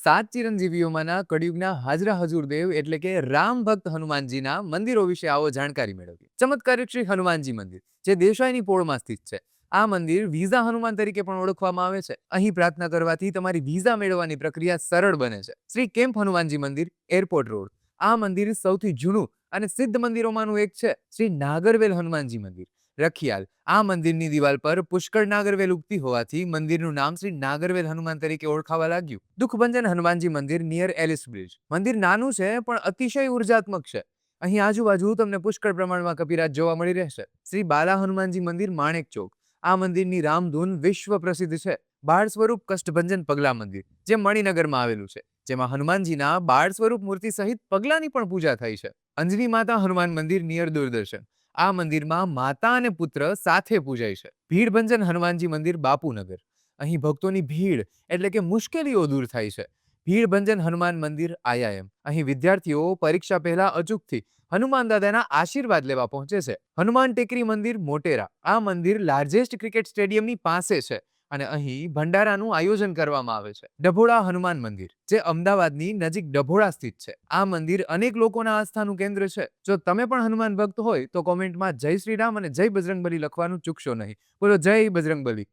સાત ચિરંજીવીઓમાંના કળિયુગના હાજરા હજુરદેવ એટલે કે રામ ભક્ત હનુમાનજીના મંદિરો વિશે આવો જાણકારી મેળવીએ. ચમત્કારિક શ્રી હનુમાનજી મંદિર, જે દેશાઈની પોળમાં સ્થિત છે. આ મંદિર વિઝા હનુમાન તરીકે પણ ઓળખવામાં આવે છે. અહીં પ્રાર્થના કરવાથી તમારી વિઝા મેળવવાની પ્રક્રિયા સરળ બને છે. શ્રી કેમ્પ હનુમાનજી મંદિર, એરપોર્ટ રોડ. આ મંદિર સૌથી જૂનું અને સિદ્ધ મંદિરોમાંનું એક છે. શ્રી નાગરવેલ હનુમાનજી મંદિર, રખિયાલ. આ મંદિરની દિવાલ પર પુષ્કળ નાગરવેલ ઉગતી હોવાથી મંદિરનું નામ શ્રી નાગરવેલ હનુમાન તરીકે ઓળખાવા લાગ્યું. દુઃખભંજન હનુમાનજી મંદિર નિયર એલિસ બ્રિજ. મંદિર નાનું છે પણ અતિશય ઉર્જાત્મક છે. અહીં આજુબાજુ તમને પુષ્કળ પ્રમાણમાં કપિરાજ જોવા મળી રહેશે. શ્રી બાલા હનુમાનજી મંદિર, માણેક ચોક. આ મંદિરની રામધૂન વિશ્વ પ્રસિદ્ધ છે. બાળ સ્વરૂપ કષ્ટભંજન પગલા મંદિર, જે મણિનગરમાં આવેલું છે, જેમાં હનુમાનજીના બાળ સ્વરૂપ મૂર્તિ સહિત પગલાની પણ પૂજા થઈ છે. અંજની માતા હનુમાન મંદિર નિયર દૂરદર્શન. આ મંદિરમાં માતા અને પુત્ર સાથે પૂજાય છે. ભીડભંજન હનુમાનજી મંદિર, બાપુનગર. અહીં ભક્તોની ભીડ એટલે કે મુશ્કેલીઓ દૂર થાય છે. ભીડભંજન હનુમાન મંદિર, આઈઆઈએમ. અહીં વિદ્યાર્થીઓ પરીક્ષા પહેલા અચૂકથી હનુમાન દાદાના આશીર્વાદ લેવા પહોંચે છે. હનુમાન ટેકરી મંદિર, મોટેરા. આ મંદિર લાર્જેસ્ટ ક્રિકેટ સ્ટેડિયમની પાસે છે અને અહીં ભંડારાનું આયોજન કરવામાં આવે છે. ડભોળા હનુમાન મંદિર, જે અમદાવાદની નજીક ડભોળા સ્થિત છે. આ મંદિર અનેક લોકોના આસ્થાનું કેન્દ્ર છે. જો તમે પણ હનુમાન ભક્ત હોય તો કોમેન્ટમાં જય શ્રી રામ અને જય બજરંગબલી લખવાનું ચૂકશો નહીં. બોલો જય બજરંગબલી.